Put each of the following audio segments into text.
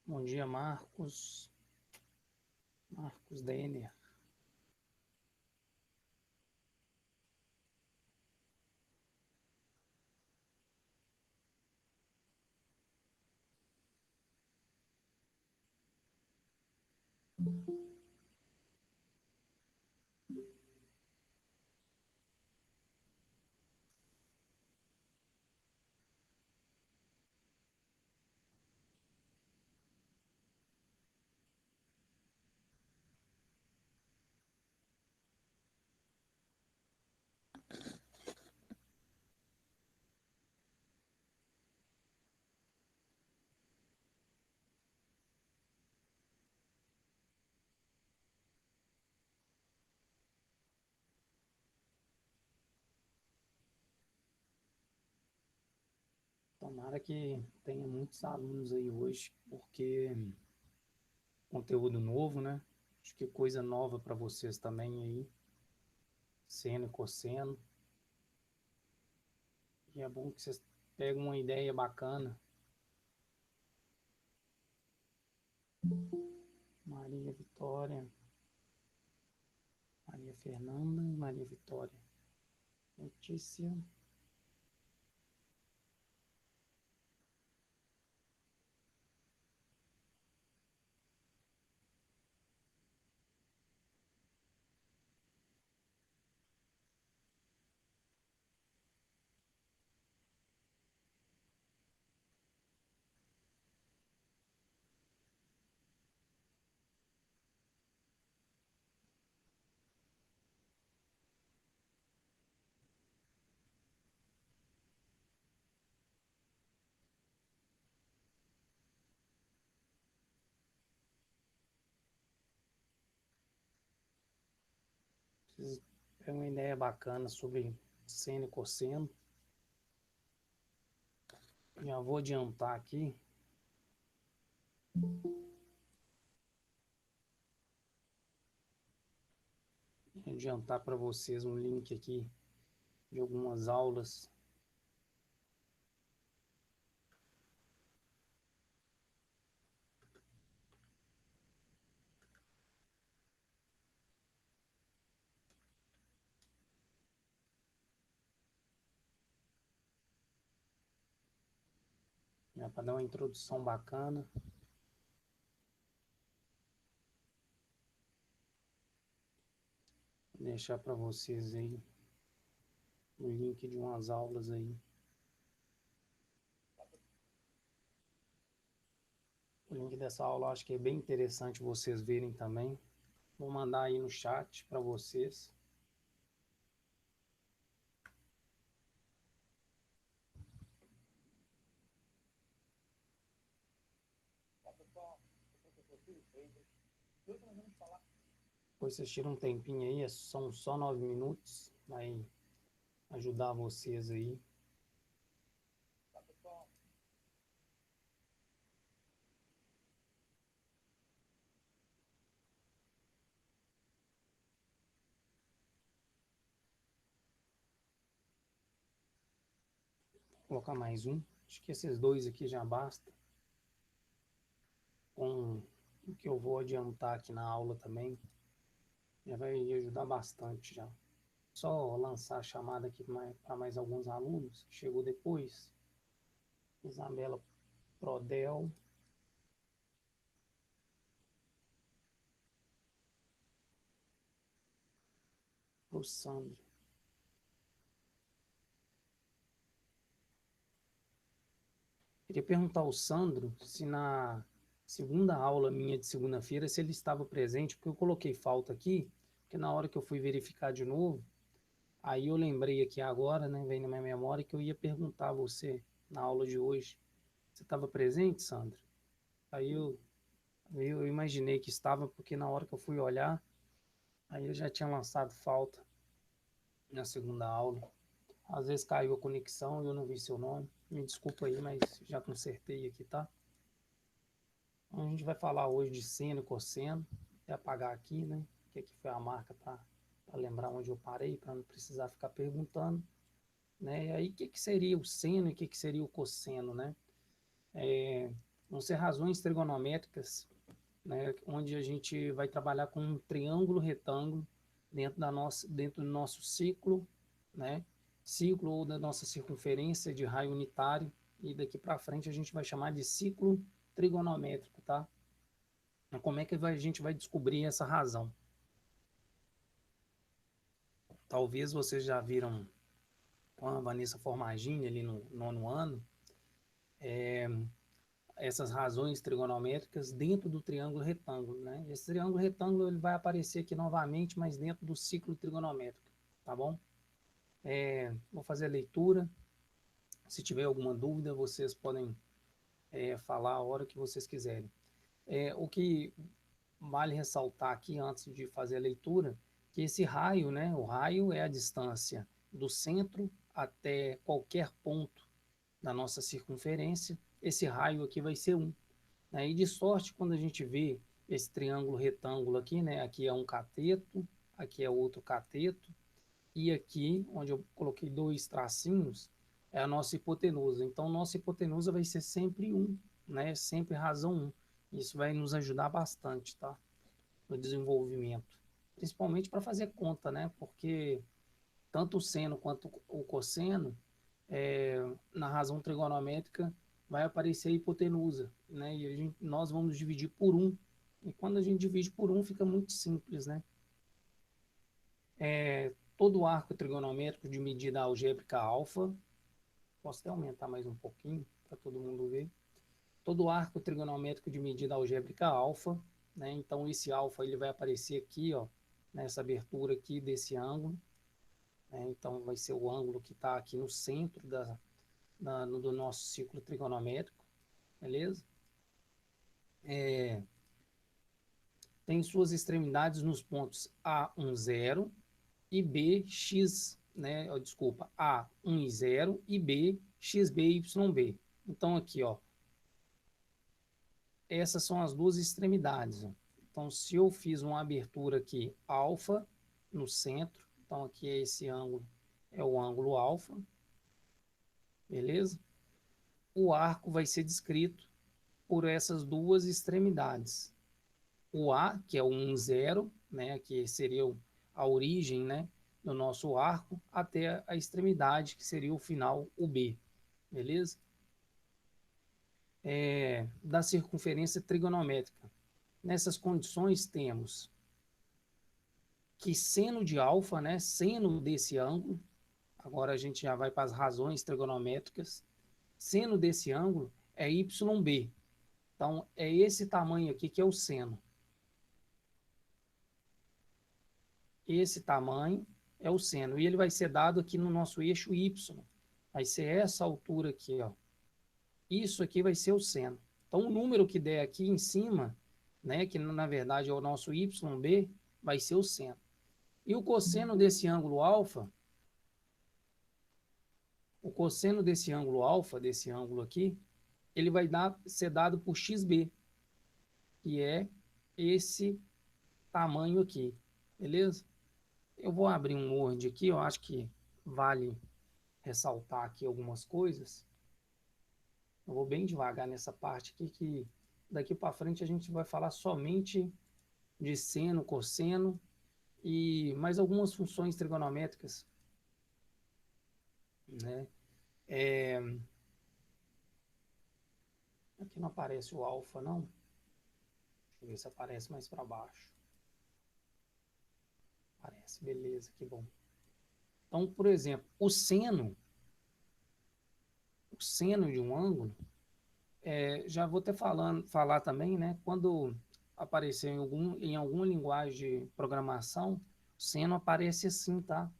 Bom dia, Marcos. Marcos Denner. Tomara que tenha muitos alunos aí hoje, porque conteúdo novo, né? Acho que coisa nova para vocês também aí, seno e cosseno. E é bom que vocês peguem uma ideia bacana. Maria Vitória, Maria Fernanda e Maria Vitória. Letícia. Vocês pegam uma ideia bacana sobre seno e cosseno. Já vou adiantar aqui. Adiantar para vocês um link aqui de algumas aulas. Já para dar uma introdução bacana. Vou deixar para vocês aí o link de umas aulas aí. O link dessa aula eu acho que é bem interessante vocês verem também. Vou mandar aí no chat para vocês. Depois vocês tiram um tempinho aí, são só 9 minutos. Vai ajudar vocês aí. Vou colocar mais um. Acho que esses dois aqui já basta. Com o que eu vou adiantar aqui na aula também. Já vai ajudar bastante já. Só lançar a chamada aqui para mais alguns alunos que chegou depois. Isabela Prodel. O Sandro. Queria perguntar ao Sandro se na segunda aula minha de segunda-feira, se ele estava presente, porque eu coloquei falta aqui, porque na hora que eu fui verificar de novo, aí eu lembrei aqui agora, né, veio na minha memória que eu ia perguntar a você na aula de hoje. Você estava presente, Sandro? Aí eu imaginei que estava, porque na hora que eu fui olhar, aí eu já tinha lançado falta na segunda aula. Às vezes caiu a conexão e eu não vi seu nome. Me desculpa aí, mas já consertei aqui, tá? Então, a gente vai falar hoje de seno e cosseno. Vou apagar aqui, né? Que aqui foi a marca para lembrar onde eu parei, para não precisar ficar perguntando. Né? E aí, o que seria o seno e o que seria o cosseno, né? Vão ser razões trigonométricas, né, onde a gente vai trabalhar com um triângulo retângulo dentro do nosso ciclo, né, ciclo ou da nossa circunferência de raio unitário, e daqui para frente a gente vai chamar de ciclo trigonométrico, tá? Então, como é que a gente vai descobrir essa razão? Talvez vocês já viram com a Vanessa Formagini ali no nono ano, essas razões trigonométricas dentro do triângulo retângulo, né? Esse triângulo retângulo ele vai aparecer aqui novamente, mas dentro do ciclo trigonométrico, tá bom? Vou fazer a leitura. Se tiver alguma dúvida, vocês podem falar a hora que vocês quiserem. O que vale ressaltar aqui antes de fazer a leitura, que esse raio, né? O raio é a distância do centro até qualquer ponto da nossa circunferência. Esse raio aqui vai ser 1. Né? E de sorte, quando a gente vê esse triângulo retângulo aqui, né? Aqui é um cateto, aqui é outro cateto, e aqui, onde eu coloquei 2 tracinhos, é a nossa hipotenusa. Então, nossa hipotenusa vai ser sempre 1, né? Sempre razão 1. Isso vai nos ajudar bastante, tá? No desenvolvimento. Principalmente para fazer conta, né? Porque tanto o seno quanto o cosseno, na razão trigonométrica, vai aparecer a hipotenusa, né? E nós vamos dividir por 1. E quando a gente divide por 1, fica muito simples, né? Todo arco trigonométrico de medida algébrica alfa, posso até aumentar mais um pouquinho para todo mundo ver. Todo arco trigonométrico de medida algébrica alfa, né? Então esse alfa ele vai aparecer aqui, ó, nessa abertura aqui desse ângulo, né? Então vai ser o ângulo que está aqui no centro do nosso ciclo trigonométrico, beleza? Tem suas extremidades nos pontos A10 e BX, né? Desculpa, A10 e B, XB e YB. Então aqui, ó, essas são as duas extremidades. Ó. Então, se eu fiz uma abertura aqui alfa no centro, então aqui é esse ângulo, é o ângulo alfa, beleza? O arco vai ser descrito por essas duas extremidades. O A, que é o 1,0, né, que seria a origem, né, do nosso arco, até a extremidade, que seria o final, o B, beleza? Da circunferência trigonométrica. Nessas condições temos que seno de alfa, né, seno desse ângulo, agora a gente já vai para as razões trigonométricas, seno desse ângulo é YB. Então, é esse tamanho aqui que é o seno. Esse tamanho é o seno. E ele vai ser dado aqui no nosso eixo Y. Vai ser essa altura aqui, ó. Isso aqui vai ser o seno. Então, o número que der aqui em cima, né, que na verdade é o nosso YB, vai ser o seno. E o cosseno desse ângulo alfa, o cosseno desse ângulo alfa, desse ângulo aqui, ele vai ser dado por XB, que é esse tamanho aqui, beleza? Eu vou abrir um Word aqui, eu acho que vale ressaltar aqui algumas coisas. Eu vou bem devagar nessa parte aqui, que daqui para frente a gente vai falar somente de seno, cosseno e mais algumas funções trigonométricas, né? Aqui não aparece o alfa, não. Deixa eu ver se aparece mais para baixo. Aparece, beleza, que bom. Então, por exemplo, o seno de um ângulo, já vou até falar também, né? Quando aparecer em alguma linguagem de programação, o seno aparece assim, tá?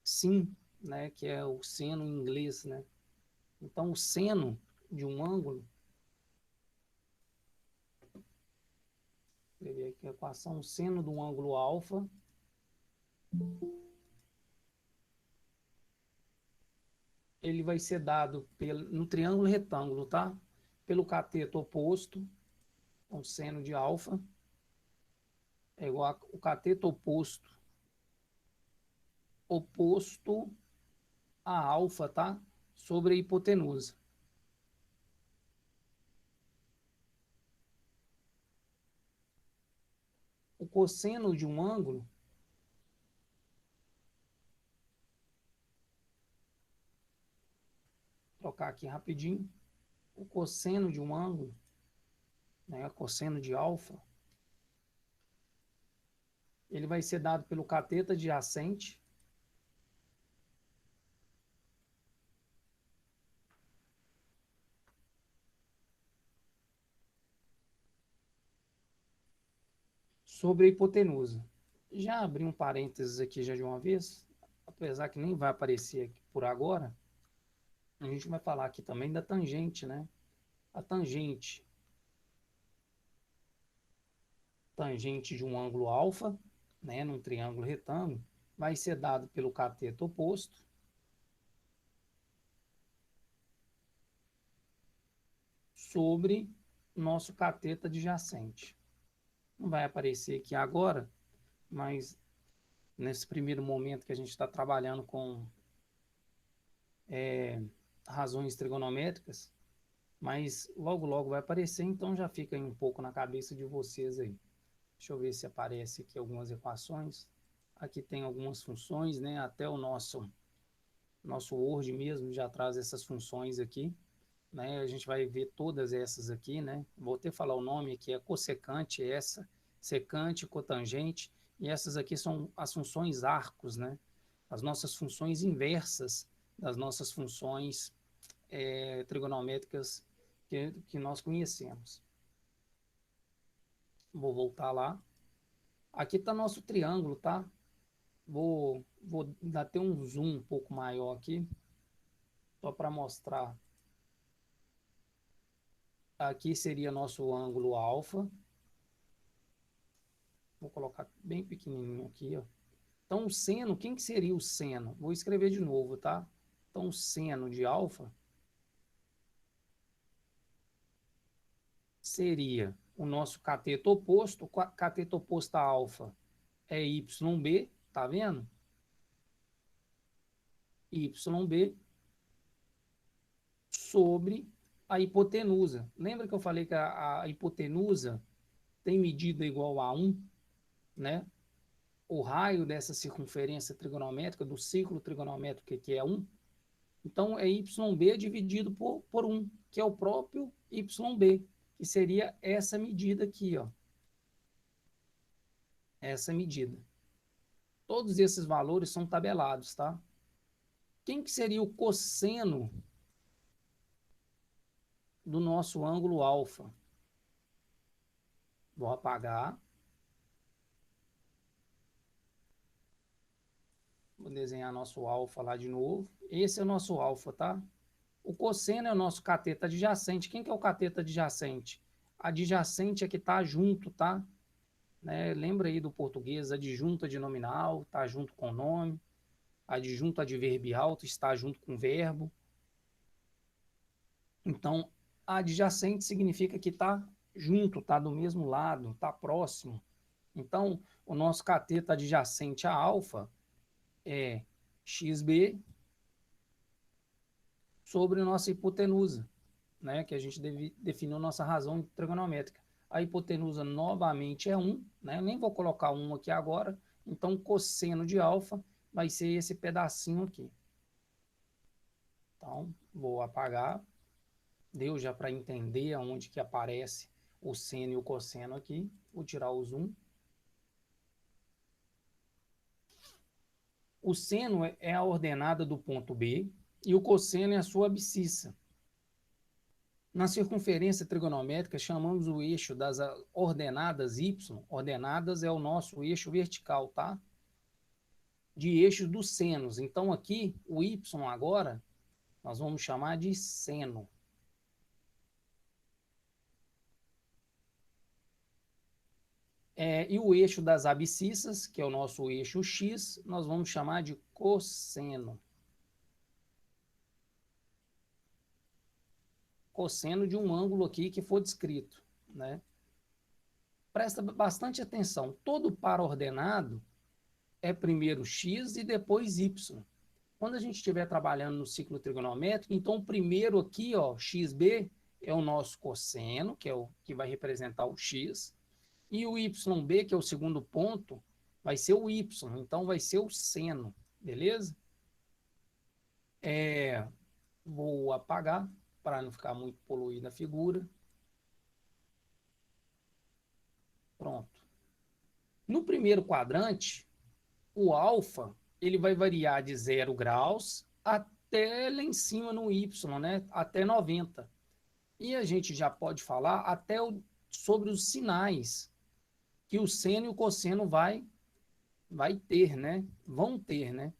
Sim, né? Que é o seno em inglês, né? Então, o seno de um ângulo, escrever aqui a equação, o seno de um ângulo alfa ele vai ser dado no triângulo retângulo, tá? Pelo cateto oposto, então seno de alfa é igual ao cateto oposto a alfa, tá? Sobre a hipotenusa. o cosseno de um ângulo trocar aqui rapidinho, o cosseno de um ângulo, né, cosseno de alfa, ele vai ser dado pelo cateto adjacente sobre a hipotenusa. Já abri um parênteses aqui já de uma vez, apesar que nem vai aparecer aqui por agora, a gente vai falar aqui também da tangente, né? A tangente de um ângulo alfa, né, num triângulo retângulo, vai ser dado pelo cateto oposto sobre nosso cateto adjacente. Não vai aparecer aqui agora, mas nesse primeiro momento que a gente está trabalhando com razões trigonométricas, mas logo logo vai aparecer, então já fica aí um pouco na cabeça de vocês aí. Deixa eu ver se aparece aqui algumas equações. Aqui tem algumas funções, né? Até o nosso Word mesmo já traz essas funções aqui, né? A gente vai ver todas essas aqui, né? Vou até falar o nome aqui, é cossecante, essa, secante, cotangente, e essas aqui são as funções arcos, né? As nossas funções inversas das nossas funções trigonométricas que nós conhecemos. Vou voltar lá. Aqui está nosso triângulo, tá? Vou dar até um zoom um pouco maior aqui, só para mostrar. Aqui seria nosso ângulo alfa. Vou colocar bem pequenininho aqui, ó. Então, o seno, quem que seria o seno? Vou escrever de novo, tá? Então, o seno de alfa seria o nosso cateto oposto. O cateto oposto a alfa é YB, tá vendo? YB sobre a hipotenusa. Lembra que eu falei que a hipotenusa tem medida igual a 1, né? O raio dessa circunferência trigonométrica, do círculo trigonométrico, que é 1. Então, é YB dividido por 1, que é o próprio YB, que seria essa medida aqui, ó. Essa medida. Todos esses valores são tabelados, tá? Quem que seria o cosseno do nosso ângulo alfa? Vou apagar. Vou desenhar nosso alfa lá de novo. Esse é o nosso alfa, tá? O cosseno é o nosso cateto adjacente. Quem que é o cateto adjacente? Adjacente é que está junto, tá? Né? Lembra aí do português, adjunto adnominal, está junto com o nome. Adjunto adverbial, está junto com o verbo. Então, adjacente significa que está junto, está do mesmo lado, está próximo. Então, o nosso cateto adjacente a alfa é xb sobre nossa hipotenusa, né, que a gente definiu nossa razão trigonométrica. A hipotenusa novamente é 1, né, nem vou colocar 1 aqui agora, então cosseno de alfa vai ser esse pedacinho aqui. Então, vou apagar. Deu já para entender aonde que aparece o seno e o cosseno aqui. Vou tirar o zoom. O seno é a ordenada do ponto B e o cosseno é a sua abscissa. Na circunferência trigonométrica, chamamos o eixo das ordenadas y, ordenadas é o nosso eixo vertical, tá? De eixo dos senos. Então, aqui, o y agora, nós vamos chamar de seno. E o eixo das abscissas, que é o nosso eixo x, nós vamos chamar de cosseno. Cosseno de um ângulo aqui que for descrito, né? Presta bastante atenção. Todo par ordenado é primeiro x e depois y. Quando a gente estiver trabalhando no ciclo trigonométrico, então o primeiro aqui, ó, xb, é o nosso cosseno, que é o que vai representar o x, E o YB, que é o segundo ponto, vai ser o Y, então vai ser o seno, beleza? Vou apagar para não ficar muito poluída a figura. Pronto. No primeiro quadrante, o alfa ele vai variar de 0 graus até lá em cima no Y, né? Até 90. E a gente já pode falar até sobre os sinais que o seno e o cosseno vai ter, né? Vão ter, né?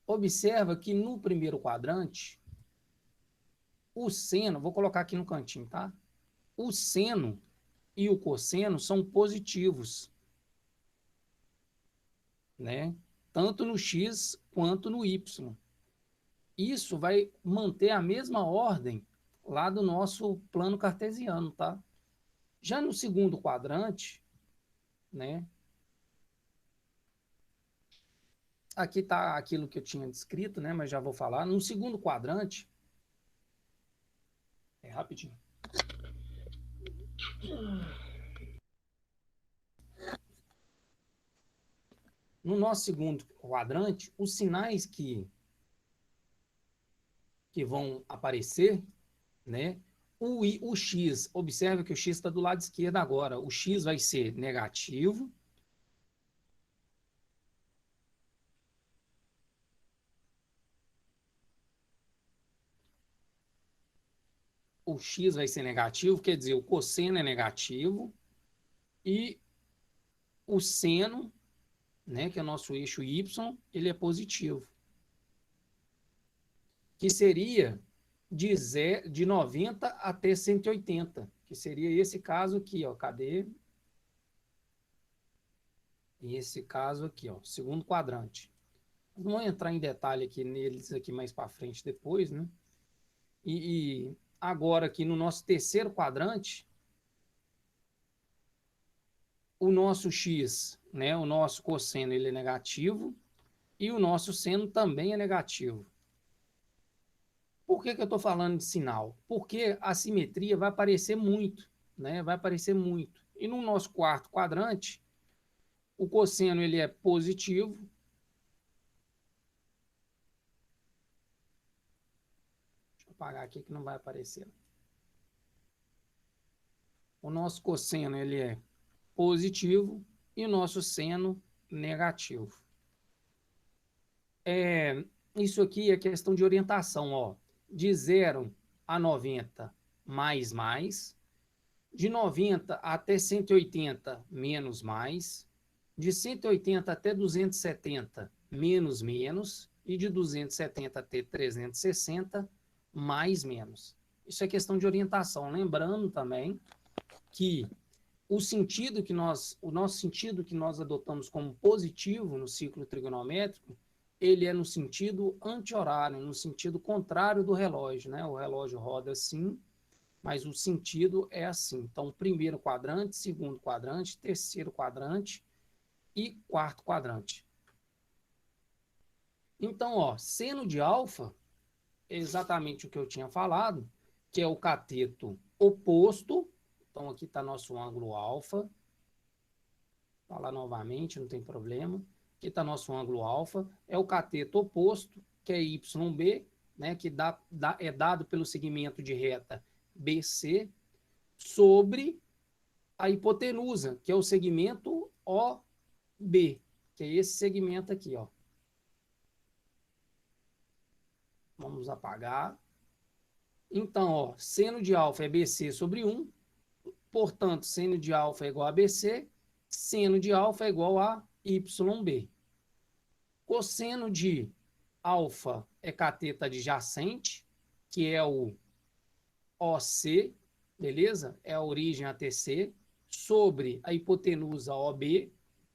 Observa que no primeiro quadrante, o seno, vou colocar aqui no cantinho, tá? O seno e o cosseno são positivos, né? Tanto no x quanto no y. Isso vai manter a mesma ordem lá do nosso plano cartesiano, tá? Já no segundo quadrante, né? Aqui está aquilo que eu tinha descrito, né? Mas já vou falar. No segundo quadrante, rapidinho. No nosso segundo quadrante, os sinais que vão aparecer, né? O X, observe que o X está do lado esquerdo agora. O X vai ser negativo. O X vai ser negativo, quer dizer, o cosseno é negativo. E o seno, né, que é o nosso eixo Y, ele é positivo. Que seria de 90 até 180, que seria esse caso aqui, ó. Cadê? Esse caso aqui, ó, segundo quadrante. Não vou entrar em detalhe aqui neles aqui mais para frente depois, né? E agora aqui no nosso terceiro quadrante, o nosso x, né, o nosso cosseno, ele é negativo e o nosso seno também é negativo. Por que eu estou falando de sinal? Porque a simetria vai aparecer muito, né? Vai aparecer muito. E no nosso quarto quadrante, o cosseno ele é positivo. Deixa eu apagar aqui que não vai aparecer. O nosso cosseno ele é positivo e o nosso seno negativo. Isso aqui é questão de orientação, ó. De 0 a 90, mais, mais. De 90 até 180, menos, mais. De 180 até 270, menos, menos. E de 270 até 360, mais, menos. Isso é questão de orientação. Lembrando também que o nosso sentido que nós adotamos como positivo no ciclo trigonométrico, ele é no sentido anti-horário, no sentido contrário do relógio, né? O relógio roda assim, mas o sentido é assim. Então, primeiro quadrante, segundo quadrante, terceiro quadrante e quarto quadrante. Então, ó, seno de alfa é exatamente o que eu tinha falado, que é o cateto oposto. Então, aqui está nosso ângulo alfa. Falar novamente, não tem problema. Aqui está nosso ângulo alfa. É o cateto oposto, que é YB, né, que é dado pelo segmento de reta BC, sobre a hipotenusa, que é o segmento OB, que é esse segmento aqui, ó. Vamos apagar. Então, ó, seno de alfa é BC sobre 1, portanto, seno de alfa é igual a BC, seno de alfa é igual a YB. Cosseno de alfa é cateto adjacente, que é o OC, beleza? É a origem ATC, sobre a hipotenusa OB.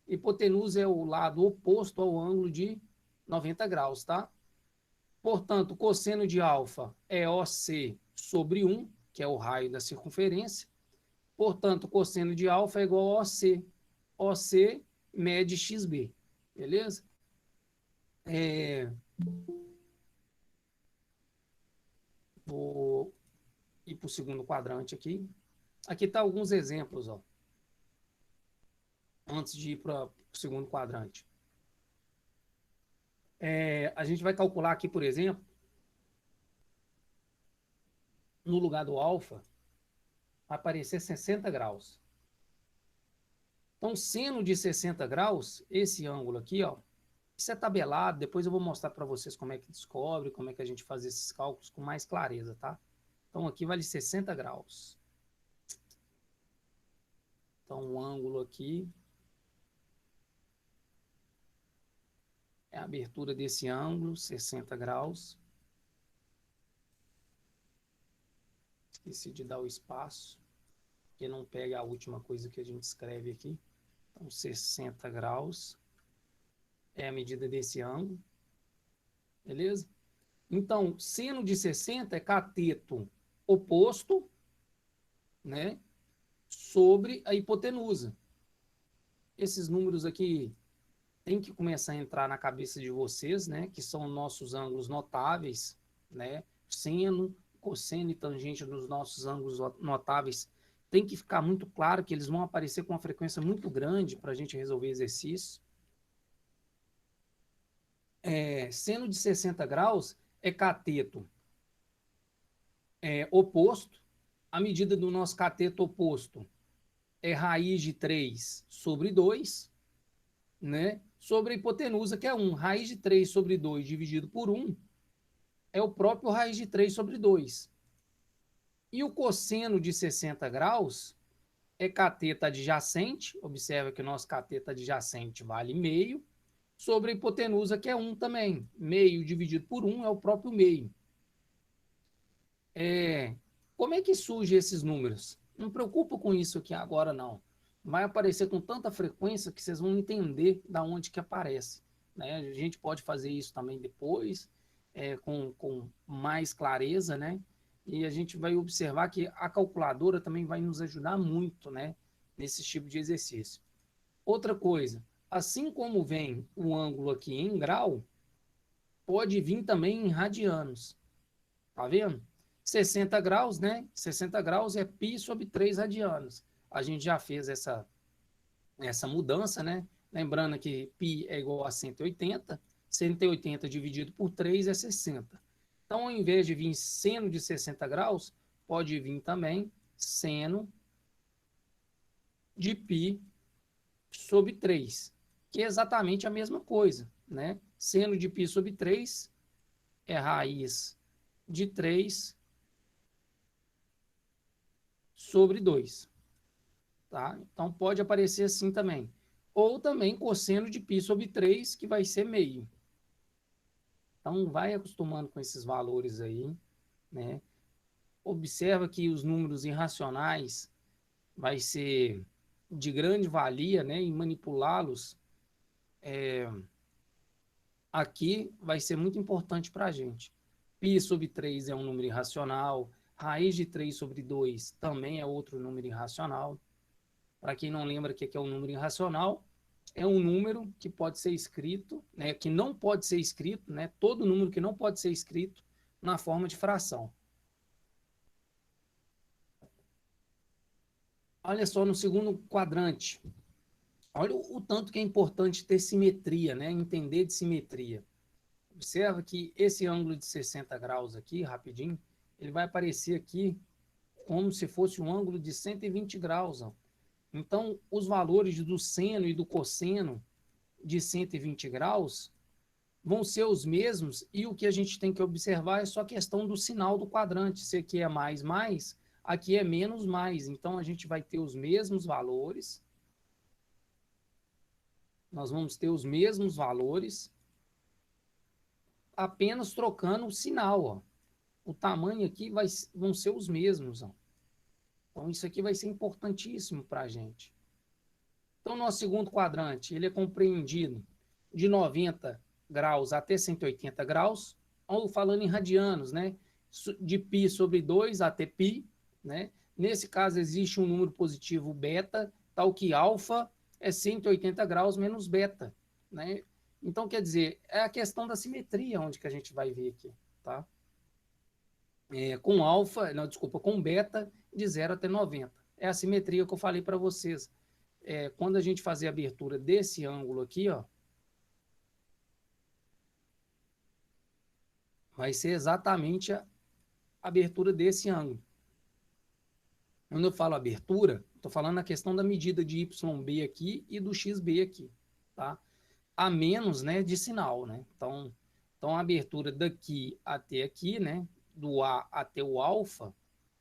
Hipotenusa é o lado oposto ao ângulo de 90 graus, tá? Portanto, cosseno de alfa é OC sobre 1, que é o raio da circunferência. Portanto, cosseno de alfa é igual a OC. OC mede XB, beleza? Vou ir para o segundo quadrante aqui. Aqui tá alguns exemplos, ó, antes de ir para o segundo quadrante. A gente vai calcular aqui, por exemplo, no lugar do alfa, vai aparecer 60 graus. Então, seno de 60 graus, esse ângulo aqui, ó, isso é tabelado, depois eu vou mostrar para vocês como é que descobre, como é que a gente faz esses cálculos com mais clareza, tá? Então, aqui vale 60 graus. Então, o ângulo aqui é a abertura desse ângulo, 60 graus. Esqueci de dar o espaço, porque não pega a última coisa que a gente escreve aqui. Então, 60 graus é a medida desse ângulo, beleza? Então, seno de 60 é cateto oposto, né, sobre a hipotenusa. Esses números aqui tem que começar a entrar na cabeça de vocês, né, que são nossos ângulos notáveis, né, seno, cosseno e tangente dos nossos ângulos notáveis. Tem que ficar muito claro que eles vão aparecer com uma frequência muito grande para a gente resolver exercício. Seno de 60 graus é cateto oposto. A medida do nosso cateto oposto é raiz de 3 sobre 2, né? Sobre a hipotenusa, que é 1. Raiz de 3 sobre 2 dividido por 1 é o próprio raiz de 3 sobre 2. E o cosseno de 60 graus é cateto adjacente. Observa que o nosso cateto adjacente vale meio. Sobre a hipotenusa, que é 1 também. Meio dividido por 1 é o próprio meio. Como é que surgem esses números? Não preocupa com isso aqui agora, não. Vai aparecer com tanta frequência que vocês vão entender da onde que aparece, né? A gente pode fazer isso também depois, com mais clareza, né? E a gente vai observar que a calculadora também vai nos ajudar muito, né? Nesse tipo de exercício. Outra coisa, assim como vem o ângulo aqui em grau, pode vir também em radianos. Tá vendo? 60 graus, né? 60 graus é π sobre 3 radianos. A gente já fez essa mudança, né? Lembrando que π é igual a 180. 180 dividido por 3 é 60. Então, ao invés de vir seno de 60 graus, pode vir também seno de π sobre 3, que é exatamente a mesma coisa, né? Seno de π sobre 3 é raiz de 3 sobre 2. Tá? Então, pode aparecer assim também. Ou também cosseno de π sobre 3, que vai ser meio. Então, vai acostumando com esses valores aí, né? Observa que os números irracionais vai ser de grande valia, né? E manipulá-los aqui vai ser muito importante para a gente. Π sobre 3 é um número irracional. Raiz de 3 sobre 2 também é outro número irracional. Para quem não lembra o que é um número irracional, é um número que pode ser escrito, né, que não pode ser escrito, né, todo número que não pode ser escrito na forma de fração. Olha só no segundo quadrante. Olha o tanto que é importante ter simetria, né, entender de simetria. Observa que esse ângulo de 60 graus aqui, rapidinho, ele vai aparecer aqui como se fosse um ângulo de 120 graus. Ó. Então, os valores do seno e do cosseno de 120 graus vão ser os mesmos, e o que a gente tem que observar é só a questão do sinal do quadrante. Se aqui é mais, mais, aqui é menos, mais. Então, a gente vai ter os mesmos valores. Nós vamos ter os mesmos valores, apenas trocando o sinal. Ó. O tamanho aqui vão ser os mesmos. Ó. Então, isso aqui vai ser importantíssimo para a gente. Então, nosso segundo quadrante, ele é compreendido de 90 graus até 180 graus, ou falando em radianos, né? De π sobre 2 até π, né? Nesse caso, existe um número positivo beta, tal que alfa é 180 graus menos beta, né? Então, quer dizer, é a questão da simetria onde que a gente vai ver aqui, tá? Com alfa, não, desculpa, com beta de 0 até 90. é a simetria que eu falei para vocês. Quando a gente fazer a abertura desse ângulo aqui, ó, vai ser exatamente a abertura desse ângulo. Quando eu falo abertura, estou falando a questão da medida de YB aqui e do XB aqui, tá? A menos, né, de sinal, né? Então a abertura daqui até aqui, né, do A até o alfa,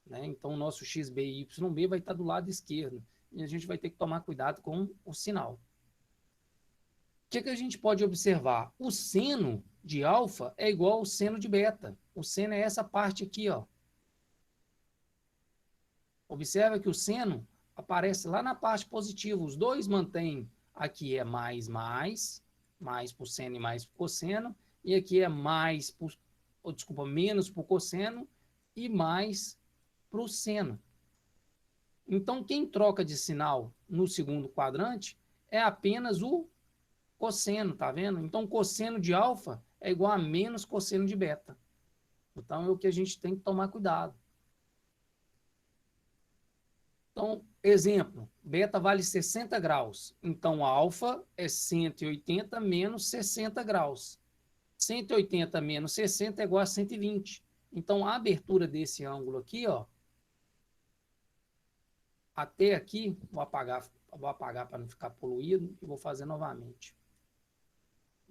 né? Então o nosso XB e YB vai estar do lado esquerdo e a gente vai ter que tomar cuidado com o sinal. O que a gente pode observar? O seno de alfa é igual ao seno de beta. O seno é essa parte aqui, ó. Observa que o seno aparece lá na parte positiva. Os dois mantêm. Aqui é mais por seno e mais por cosseno. E aqui é menos por cosseno e mais para o seno. Então, quem troca de sinal no segundo quadrante é apenas o cosseno, tá vendo? Então, cosseno de alfa é igual a menos cosseno de beta. Então, é o que a gente tem que tomar cuidado. Então, exemplo, beta vale 60 graus. Então, alfa é 180 menos 60 graus. 180 menos 60 é igual a 120. Então, a abertura desse ângulo aqui, ó, até aqui, vou apagar para não ficar poluído e vou fazer novamente.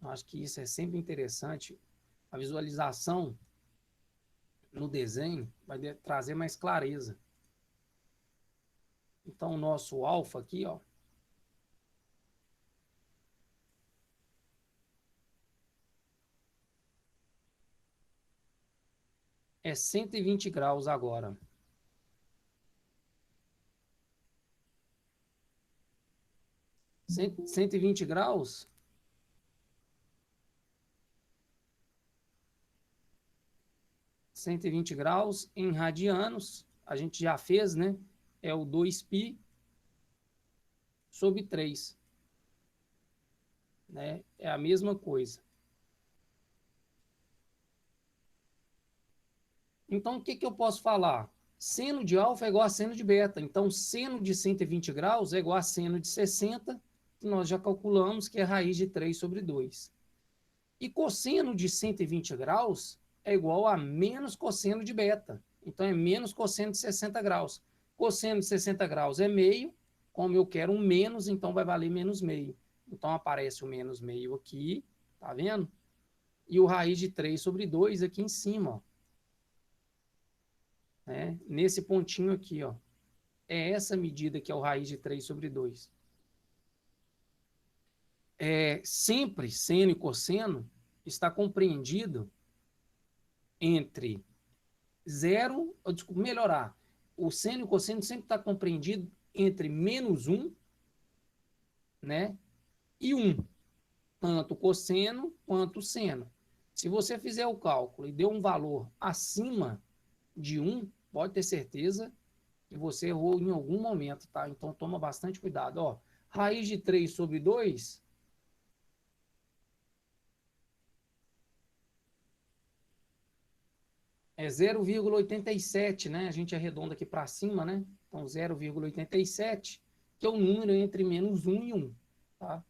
Eu acho que isso é sempre interessante. A visualização no desenho vai trazer mais clareza. Então, o nosso alfa aqui, ó, é 120 graus agora. 120 graus, 120 graus em radianos, a gente já fez, né? É o 2π sobre 3. Né? É a mesma coisa. Então, o que eu posso falar? Seno de alfa é igual a seno de beta. Então, seno de 120 graus é igual a seno de 60, que nós já calculamos que é raiz de 3 sobre 2. E cosseno de 120 graus é igual a menos cosseno de beta. Então, é menos cosseno de 60 graus. Cosseno de 60 graus é meio. Como eu quero um menos, então vai valer menos meio. Então, aparece o menos meio aqui, tá vendo? E o raiz de 3 sobre 2 aqui em cima, ó. Né? Nesse pontinho aqui, ó. É essa medida que é o raiz de 3 sobre 2. Sempre seno e cosseno está compreendido entre zero, desculpa, melhorar. O seno e o cosseno sempre está compreendido entre menos 1, né, e 1. Tanto o cosseno quanto o seno. Se você fizer o cálculo e deu um valor acima de 1, pode ter certeza que você errou em algum momento, tá? Então toma bastante cuidado. Ó, raiz de 3 sobre 2 é 0,87, né? A gente arredonda aqui para cima, né? Então 0,87, que é o número entre menos 1 e 1, tá?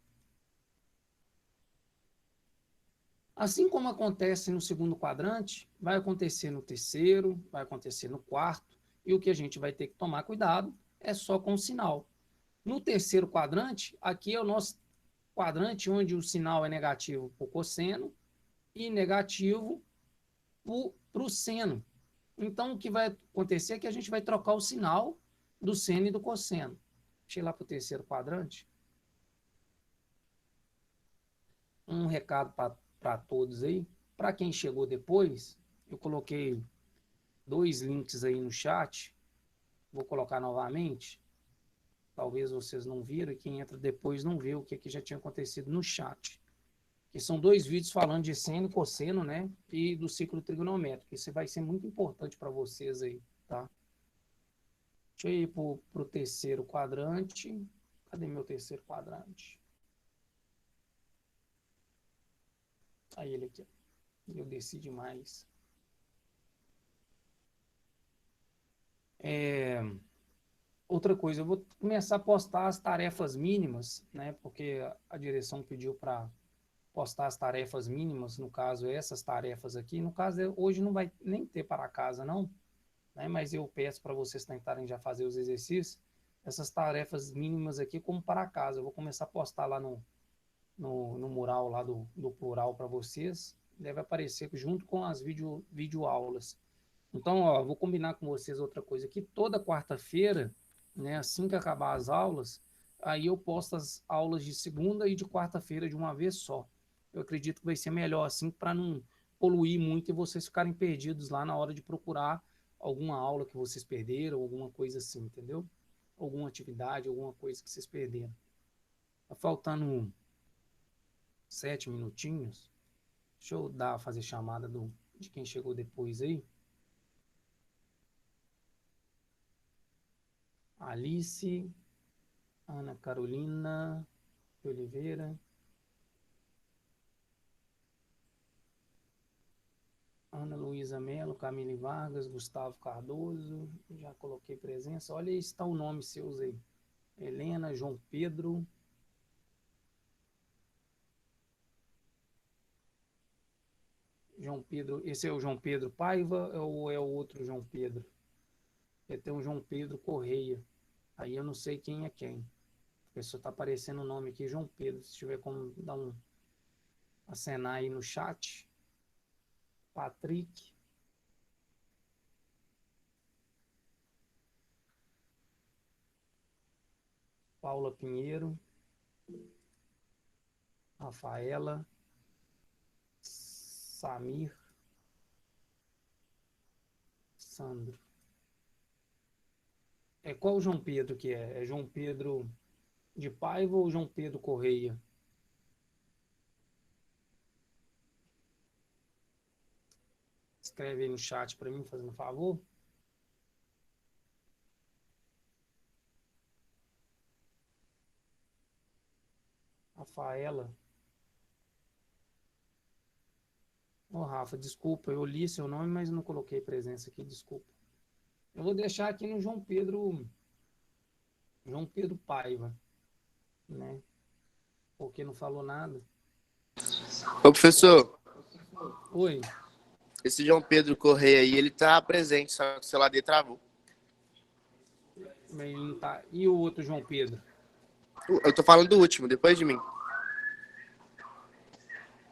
Assim como acontece no segundo quadrante, vai acontecer no terceiro, vai acontecer no quarto, e o que a gente vai ter que tomar cuidado é só com o sinal. No terceiro quadrante, aqui é o nosso quadrante onde o sinal é negativo para o cosseno e negativo para o seno. Então, o que vai acontecer é que a gente vai trocar o sinal do seno e do cosseno. Deixa eu ir lá para o terceiro quadrante. Um recado para todos aí. Para quem chegou depois, eu coloquei 2 links aí no chat. Vou colocar novamente. Talvez vocês não viram e quem entra depois não vê o que já tinha acontecido no chat. Que são 2 vídeos falando de seno e cosseno, né? E do ciclo trigonométrico. Isso vai ser muito importante para vocês aí, tá? Deixa eu ir para o terceiro quadrante. Cadê meu terceiro quadrante? Aí ele aqui. Eu desci demais. Outra coisa, eu vou começar a postar as tarefas mínimas, né? Porque a direção pediu para postar as tarefas mínimas, no caso, essas tarefas aqui. No caso, hoje não vai nem ter para casa, não, né? Mas eu peço para vocês tentarem já fazer os exercícios, essas tarefas mínimas aqui como para casa. Eu vou começar a postar lá no mural lá do plural para vocês. Deve aparecer junto com as vídeo aulas. Então, ó, vou combinar com vocês outra coisa aqui. Toda quarta-feira, né, assim que acabar as aulas, aí eu posto as aulas de segunda e de quarta-feira de uma vez só. Eu acredito que vai ser melhor assim para não poluir muito e vocês ficarem perdidos lá na hora de procurar alguma aula que vocês perderam, alguma coisa assim, entendeu? Alguma atividade, alguma coisa que vocês perderam. Tá faltando 7 minutinhos. Deixa eu fazer chamada de quem chegou depois aí. Alice, Ana Carolina de Oliveira, Ana Luísa Melo, Camille Vargas, Gustavo Cardoso, já coloquei presença. Olha aí, está o nome seus aí. Helena, João Pedro. João Pedro, esse é o João Pedro Paiva ou é o outro João Pedro? Tem um João Pedro Correia. Aí eu não sei quem é quem. A pessoa está aparecendo o nome aqui, João Pedro. Se tiver como dar acenar aí no chat. Patrick. Paula Pinheiro. Rafaela. Samir. Sandro. Qual o João Pedro que é? É João Pedro de Paiva ou João Pedro Correia? Escreve aí no chat para mim, fazendo um favor. Rafaela. Ô, Rafa, desculpa, eu li seu nome, mas não coloquei presença aqui, desculpa. Eu vou deixar aqui no João Pedro Paiva, né? Porque não falou nada. Ô, professor, Oi, esse João Pedro Correia aí, ele tá presente, só que o celular dele travou. mas ele não tá. E o outro João Pedro? Eu tô falando do último, depois de mim.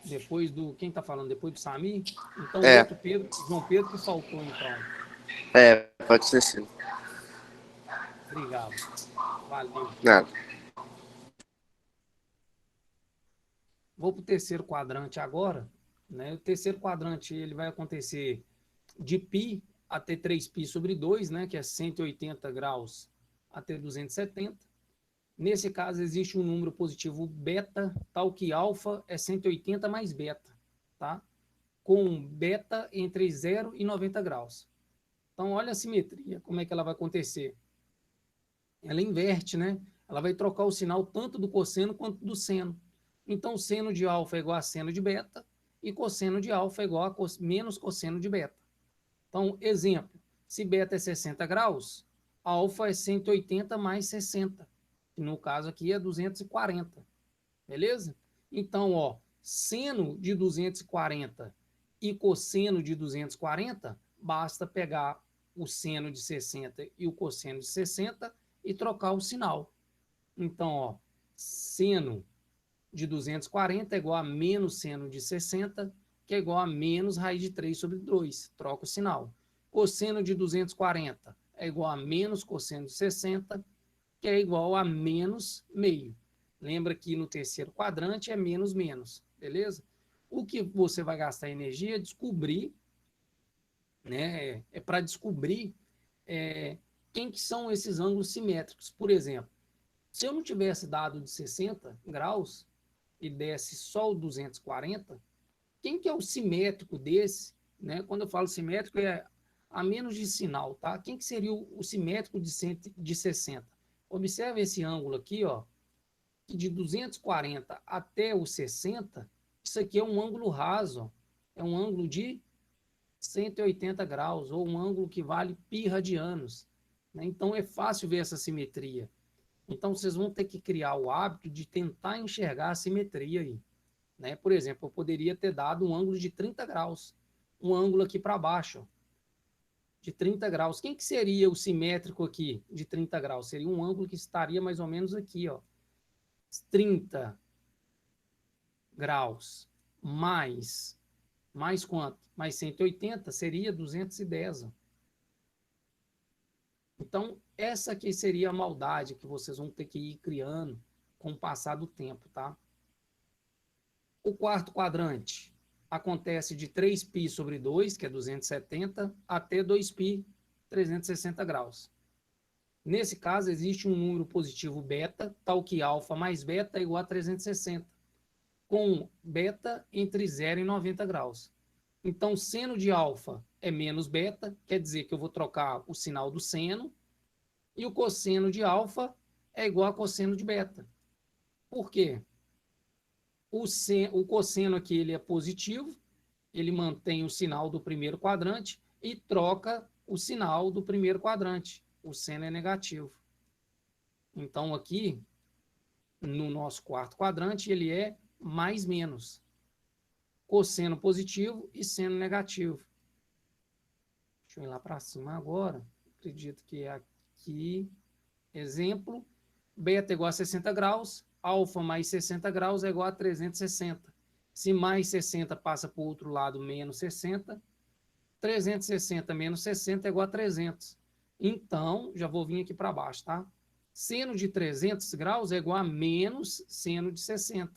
Depois do. Quem tá falando? Depois do Sami? Então o É, outro Pedro, João Pedro que faltou, então. pode ser sim. Obrigado. Valeu. Nada. Vou para o terceiro quadrante agora, né? O terceiro quadrante ele vai acontecer de π até 3π sobre 2, né? Que é 180 graus até 270. Nesse caso, existe um número positivo beta, tal que alfa é 180 mais beta, tá? Com beta entre 0 e 90 graus. Então, olha a simetria, como é que ela vai acontecer. Ela inverte, né? Ela vai trocar o sinal tanto do cosseno quanto do seno. Então, seno de alfa é igual a seno de beta e cosseno de alfa é igual a menos cosseno de beta. Então, exemplo, se beta é 60 graus, alfa é 180 mais 60, que no caso aqui é 240, beleza? Então, ó, seno de 240 e cosseno de 240, basta pegar o seno de 60 e o cosseno de 60 e trocar o sinal. Então, ó, seno de 240 é igual a menos seno de 60, que é igual a menos raiz de 3 sobre 2. Troca o sinal. Cosseno de 240 é igual a menos cosseno de 60, que é igual a menos meio. Lembra que no terceiro quadrante é menos menos, beleza? O que você vai gastar energia é descobrir, né? É para descobrir quem que são esses ângulos simétricos. Por exemplo, se eu não tivesse dado de 60 graus e desse só o 240, quem que é o simétrico desse? Né? Quando eu falo simétrico, é a menos de sinal, tá? Quem que seria o simétrico de 60? Observe esse ângulo aqui, ó, que de 240 até o 60, isso aqui é um ângulo raso, é um ângulo de 180 graus, ou um ângulo que vale π radianos. né? Então é fácil ver essa simetria. Então vocês vão ter que criar o hábito de tentar enxergar a simetria aí, né? Por exemplo, eu poderia ter dado um ângulo de 30 graus, um ângulo aqui para baixo, ó, de 30 graus. Quem que seria o simétrico aqui de 30 graus? Seria um ângulo que estaria mais ou menos aqui, ó. 30 graus mais quanto? Mais 180 seria 210. Ó. Então, essa aqui seria a maldade que vocês vão ter que ir criando com o passar do tempo, tá? O quarto quadrante acontece de 3π sobre 2, que é 270, até 2π, 360 graus. Nesse caso, existe um número positivo beta, tal que alfa mais beta é igual a 360, com beta entre 0 e 90 graus. Então, seno de alfa é menos beta, quer dizer que eu vou trocar o sinal do seno, e o cosseno de alfa é igual a cosseno de beta. Por quê? O cosseno aqui ele é positivo, ele mantém o sinal do primeiro quadrante e troca o sinal do primeiro quadrante. O seno é negativo. Então, aqui, no nosso quarto quadrante, ele é mais menos. Cosseno positivo e seno negativo. Deixa eu ir lá para cima agora. Acredito que é aqui. Exemplo, beta é igual a 60 graus, alfa mais 60 graus é igual a 360. Se mais 60 passa para o outro lado, menos 60, 360 menos 60 é igual a 300. Então, já vou vir aqui para baixo, tá? Seno de 300 graus é igual a menos seno de 60,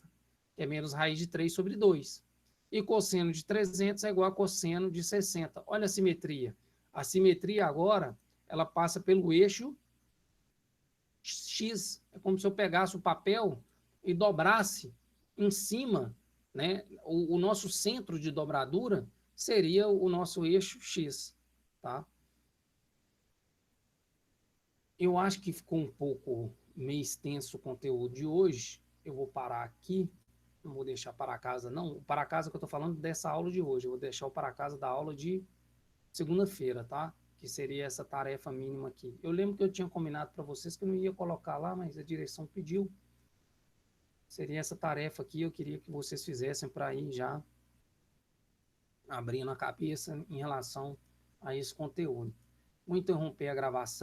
que é menos raiz de 3 sobre 2. E cosseno de 300 é igual a cosseno de 60. Olha a simetria. A simetria agora, ela passa pelo eixo X. É como se eu pegasse o papel e dobrasse em cima, né? O nosso centro de dobradura seria o nosso eixo X, tá? Eu acho que ficou um pouco meio extenso o conteúdo de hoje. Eu vou parar aqui. Não vou deixar para casa, não. O para casa que eu estou falando dessa aula de hoje. Eu vou deixar o para casa da aula de segunda-feira, tá? Que seria essa tarefa mínima aqui. Eu lembro que eu tinha combinado para vocês que eu não ia colocar lá, mas a direção pediu. Seria essa tarefa aqui, eu queria que vocês fizessem para ir já abrindo a cabeça em relação a esse conteúdo. Vou interromper a gravação.